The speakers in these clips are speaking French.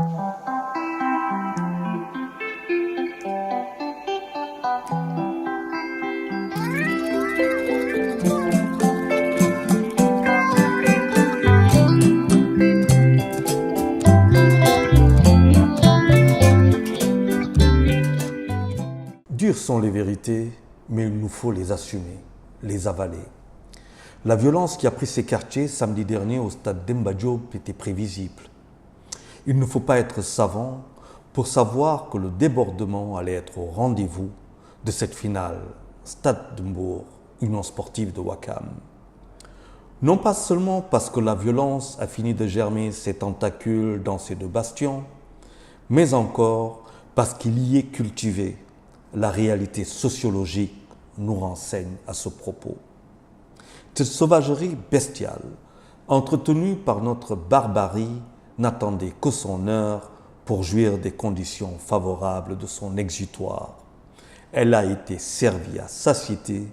Dures sont les vérités, mais il nous faut les assumer, les avaler. La violence qui a pris ses quartiers samedi dernier au stade Demba Diop était prévisible. Il ne faut pas être savant pour savoir que le débordement allait être au rendez-vous de cette finale Stade de Mbour, Union sportive de Ouakam. Non pas seulement parce que la violence a fini de germer ses tentacules dans ces deux bastions, mais encore parce qu'il y est cultivé. La réalité sociologique nous renseigne à ce propos. Cette sauvagerie bestiale, entretenue par notre barbarie, n'attendait que son heure pour jouir des conditions favorables de son exutoire. Elle a été servie à satiété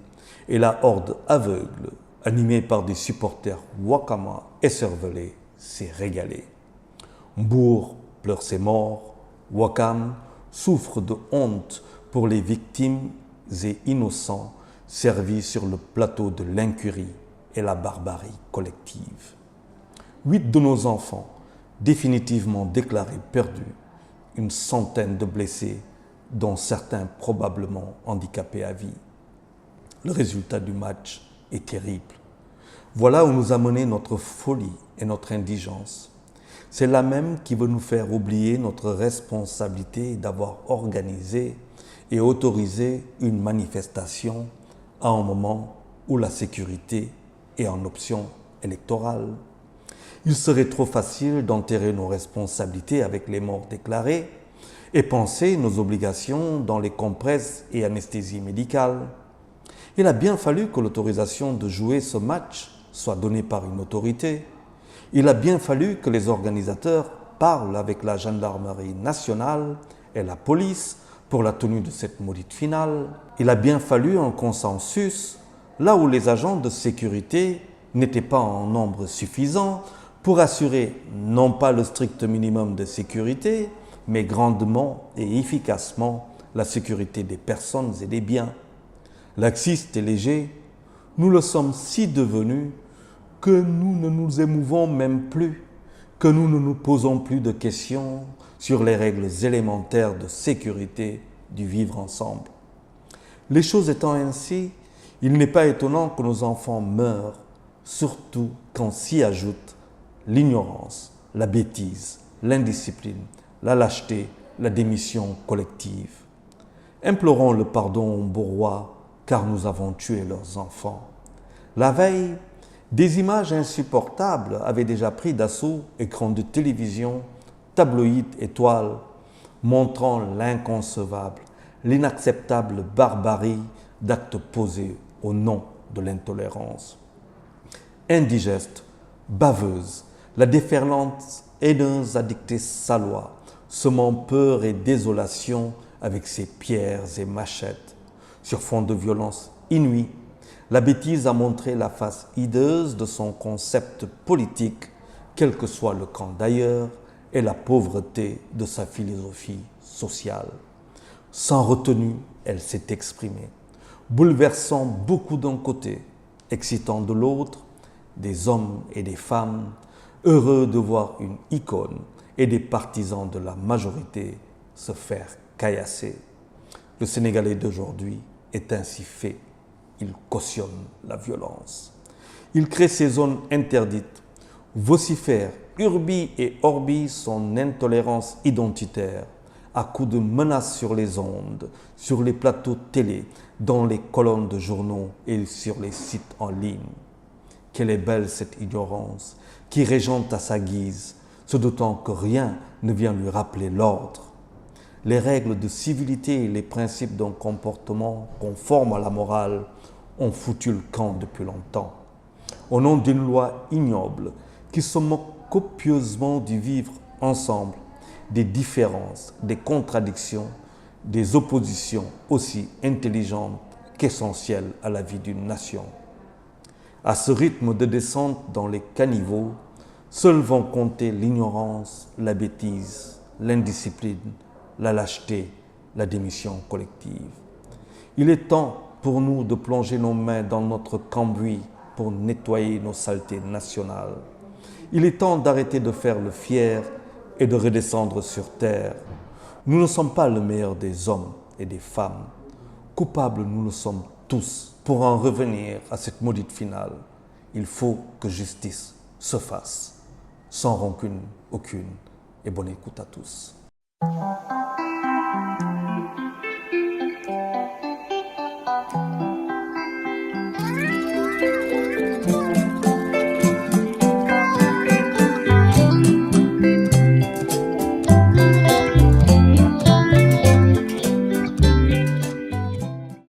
et la horde aveugle, animée par des supporters wakamas écervelés, s'est régalée. Mbour pleure ses morts, Ouakam souffre de honte pour les victimes et innocents servis sur le plateau de l'incurie et la barbarie collective. 8 de nos enfants, définitivement déclarés perdus, une centaine de blessés, dont certains probablement handicapés à vie. Le résultat du match est terrible. Voilà où nous a mené notre folie et notre indigence. C'est là même qui veut nous faire oublier notre responsabilité d'avoir organisé et autorisé une manifestation à un moment où la sécurité est en option électorale. Il serait trop facile d'enterrer nos responsabilités avec les morts déclarés et penser nos obligations dans les compresses et anesthésies médicales. Il a bien fallu que l'autorisation de jouer ce match soit donnée par une autorité. Il a bien fallu que les organisateurs parlent avec la gendarmerie nationale et la police pour la tenue de cette maudite finale. Il a bien fallu un consensus là où les agents de sécurité n'étaient pas en nombre suffisant pour assurer non pas le strict minimum de sécurité, mais grandement et efficacement la sécurité des personnes et des biens. Laxistes et légers, nous le sommes si devenus que nous ne nous émouvons même plus, que nous ne nous posons plus de questions sur les règles élémentaires de sécurité du vivre ensemble. Les choses étant ainsi, il n'est pas étonnant que nos enfants meurent, surtout quand s'y ajoute l'ignorance, la bêtise, l'indiscipline, la lâcheté, la démission collective. Implorons le pardon aux Mbourois, car nous avons tué leurs enfants. La veille, des images insupportables avaient déjà pris d'assaut écrans de télévision, tabloïds et toiles, montrant l'inconcevable, l'inacceptable barbarie d'actes posés au nom de l'intolérance. Indigeste, baveuse, la déferlante haineuse addictée salois, semant peur et désolation avec ses pierres et machettes. Sur fond de violence inouïe, la bêtise a montré la face hideuse de son concept politique, quel que soit le camp d'ailleurs, et la pauvreté de sa philosophie sociale. Sans retenue, elle s'est exprimée, bouleversant beaucoup d'un côté, excitant de l'autre, des hommes et des femmes, heureux de voir une icône et des partisans de la majorité se faire caillasser. Le Sénégalais d'aujourd'hui est ainsi fait. Il cautionne la violence. Il crée ces zones interdites, vocifère urbi et orbi son intolérance identitaire, à coups de menaces sur les ondes, sur les plateaux télé, dans les colonnes de journaux et sur les sites en ligne. Quelle est belle cette ignorance qui régente à sa guise, se doutant que rien ne vient lui rappeler l'ordre. Les règles de civilité et les principes d'un comportement conforme à la morale ont foutu le camp depuis longtemps. Au nom d'une loi ignoble qui se moque copieusement du vivre ensemble, des différences, des contradictions, des oppositions aussi intelligentes qu'essentielles à la vie d'une nation. À ce rythme de descente dans les caniveaux, Seuls vont compter l'ignorance, la bêtise, l'indiscipline, la lâcheté, la démission collective. Il est temps pour nous de plonger nos mains dans notre cambouis pour nettoyer nos saletés nationales. Il est temps d'arrêter de faire le fier et de redescendre sur terre. Nous ne sommes pas le meilleur des hommes et des femmes. Coupables, nous le sommes tous. Pour en revenir à cette maudite finale, il faut que justice se fasse, sans rancune aucune. Et bonne écoute à tous.